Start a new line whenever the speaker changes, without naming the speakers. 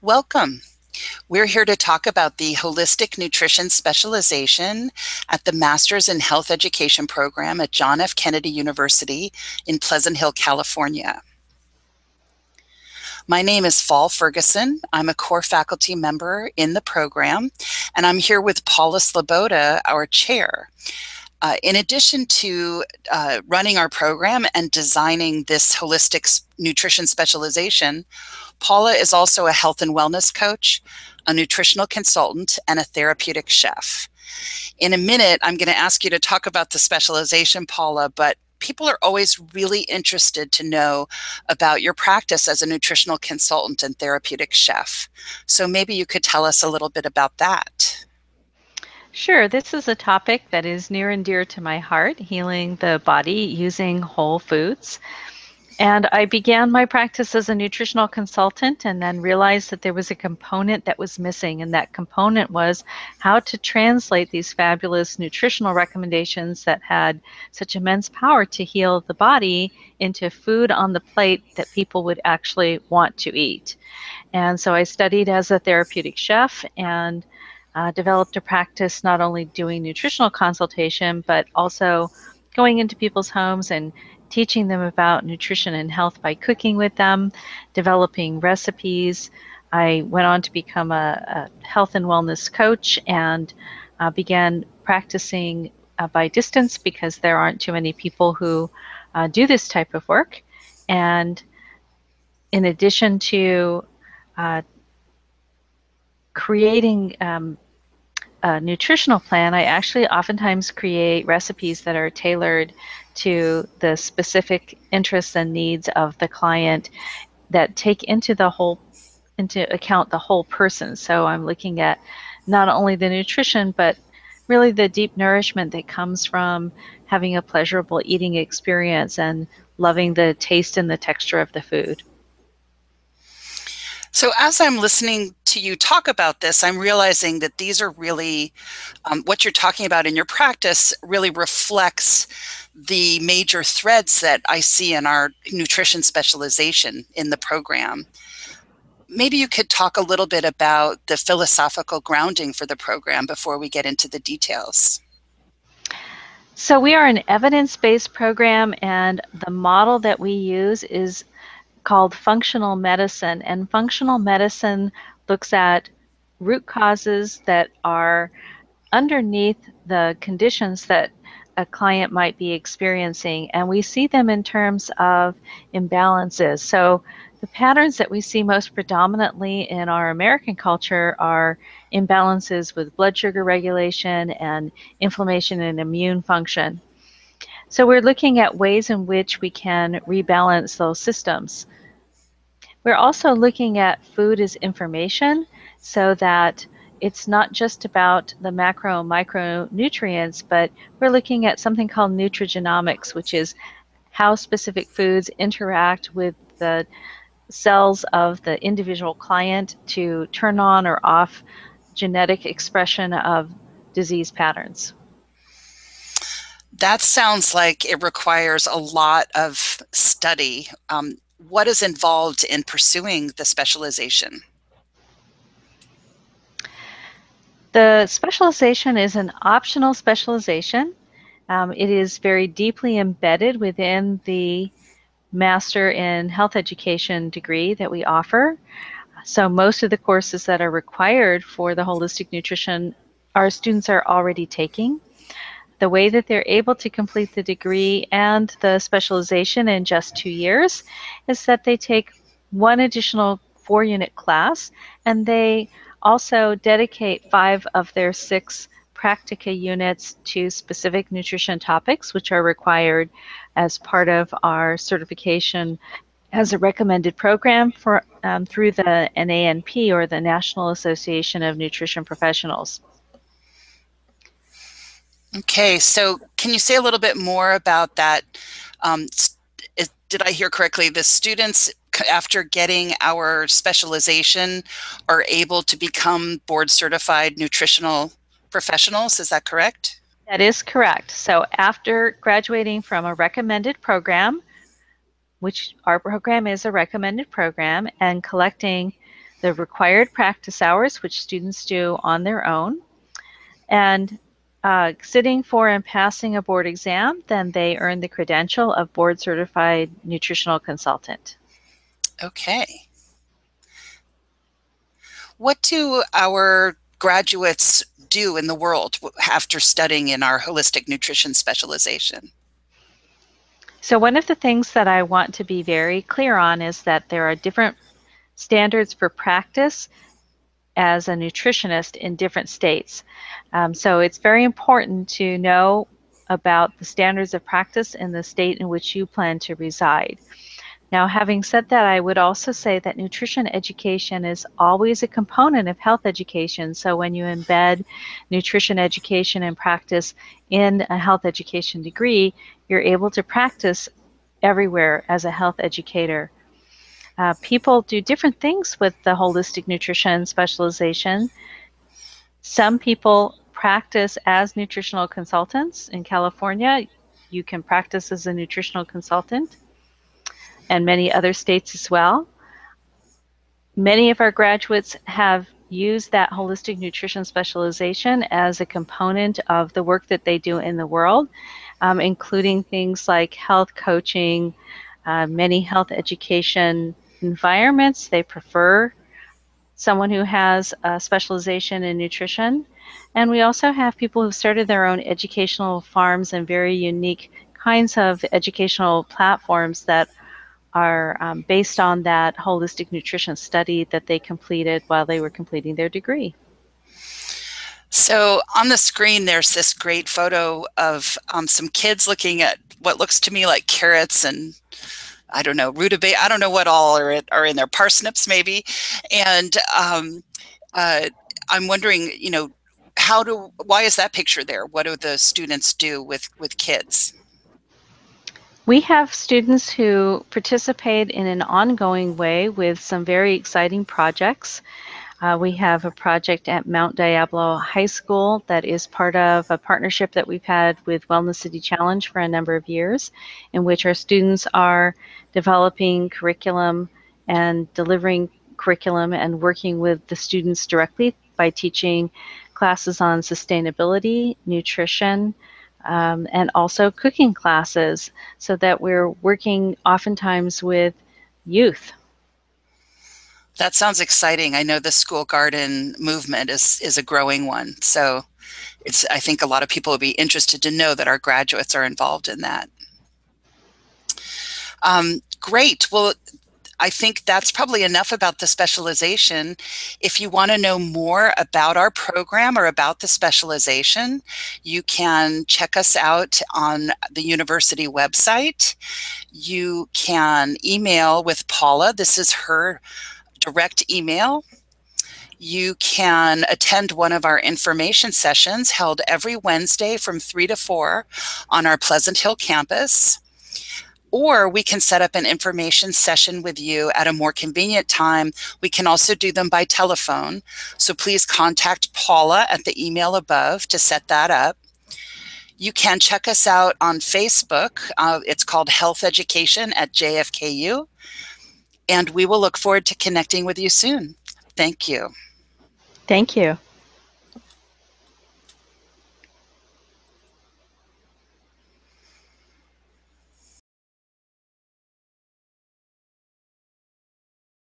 Welcome. We're here to talk about the Holistic Nutrition Specialization at the Masters in Health Education program at John F. Kennedy University in Pleasant Hill, California. My name is Fall Ferguson. I'm a core faculty member in the program, and I'm here with Paula Szloboda, our chair. In addition to running our program and designing this holistic nutrition specialization, Paula is also a health and wellness coach, a nutritional consultant, and a therapeutic chef. In a minute, I'm going to ask you to talk about the specialization, Paula, but people are always really interested to know about your practice as a nutritional consultant and therapeutic chef. So maybe you could tell us a little bit about that.
Sure, this is a topic that is near and dear to my heart, healing the body using whole foods. And I began my practice as a nutritional consultant and then realized that there was a component that was missing, and that component was how to translate these fabulous nutritional recommendations that had such immense power to heal the body into food on the plate that people would actually want to eat. And so I studied as a therapeutic chef and developed a practice not only doing nutritional consultation, but also going into people's homes and teaching them about nutrition and health by cooking with them, developing recipes. I went on to become a health and wellness coach and began practicing by distance because there aren't too many people who do this type of work. And in addition to creating a nutritional plan, I actually oftentimes create recipes that are tailored to the specific interests and needs of the client that take into account the whole person. So I'm looking at not only the nutrition, but really the deep nourishment that comes from having a pleasurable eating experience and loving the taste and the texture of the food.
So as I'm listening to you talk about this, I'm realizing that these are really, what you're talking about in your practice really reflects the major threads that I see in our nutrition specialization in the program. Maybe you could talk a little bit about the philosophical grounding for the program before we get into the details.
So we are an evidence-based program, and the model that we use is called functional medicine. And functional medicine looks at root causes that are underneath the conditions that a client might be experiencing. And we see them in terms of imbalances. So the patterns that we see most predominantly in our American culture are imbalances with blood sugar regulation and inflammation and immune function. So we're looking at ways in which we can rebalance those systems. We're also looking at food as information so that it's not just about the macro and micronutrients, but we're looking at something called nutrigenomics, which is how specific foods interact with the cells of the individual client to turn on or off genetic expression of disease patterns.
That sounds like it requires a lot of study. What is involved in pursuing the specialization?
The specialization is an optional specialization. It is very deeply embedded within the Master in Health Education degree that we offer. So most of the courses that are required for the holistic nutrition our students are already taking. The way that they're able to complete the degree and the specialization in just 2 years is that they take one additional 4-unit class, and they also dedicate 5 of their 6 practica units to specific nutrition topics, which are required as part of our certification as a recommended program for through the NANP, or the National Association of Nutrition Professionals.
Okay, so can you say a little bit more about that? Did I hear correctly? The students, after getting our specialization, are able to become board certified nutritional professionals. Is that correct?
That is correct. So after graduating from a recommended program, which our program is a recommended program, and collecting the required practice hours, which students do on their own, and sitting for and passing a board exam, then they earn the credential of board certified nutritional consultant.
Okay. What do our graduates do in the world after studying in our holistic nutrition specialization?
So one of the things that I want to be very clear on is that there are different standards for practice as a nutritionist in different states. So it's very important to know about the standards of practice in the state in which you plan to reside. Now, having said that, I would also say that nutrition education is always a component of health education. So when you embed nutrition education and practice in a health education degree, you're able to practice everywhere as a health educator. People do different things with the holistic nutrition specialization. Some people practice as nutritional consultants. In California, you can practice as a nutritional consultant, and many other states as well. Many of our graduates have used that holistic nutrition specialization as a component of the work that they do in the world, including things like health coaching, many health education environments. They prefer someone who has a specialization in nutrition. And we also have people who've started their own educational farms and very unique kinds of educational platforms that are based on that holistic nutrition study that they completed while they were completing their degree.
So on the screen, there's this great photo of some kids looking at what looks to me like carrots and I don't know, rutabaga, I don't know what all are in there, parsnips maybe. And I'm wondering, you know, why is that picture there? What do the students do with kids?
We have students who participate in an ongoing way with some very exciting projects. We have a project at Mount Diablo High School that is part of a partnership that we've had with Wellness City Challenge for a number of years, in which our students are developing curriculum and delivering curriculum and working with the students directly by teaching classes on sustainability, nutrition, and also cooking classes, so that we're working oftentimes with youth.
That sounds exciting. I know the school garden movement is a growing one. So I think a lot of people will be interested to know that our graduates are involved in that. Great. Well, I think that's probably enough about the specialization. If you want to know more about our program or about the specialization, you can check us out on the university website. You can email with Paula. This is her direct email. You can attend one of our information sessions held every Wednesday from 3 to 4 on our Pleasant Hill campus. Or we can set up an information session with you at a more convenient time. We can also do them by telephone. So please contact Paula at the email above to set that up. You can check us out on Facebook. It's called Health Education at JFKU. And we will look forward to connecting with you soon. Thank you.
Thank you.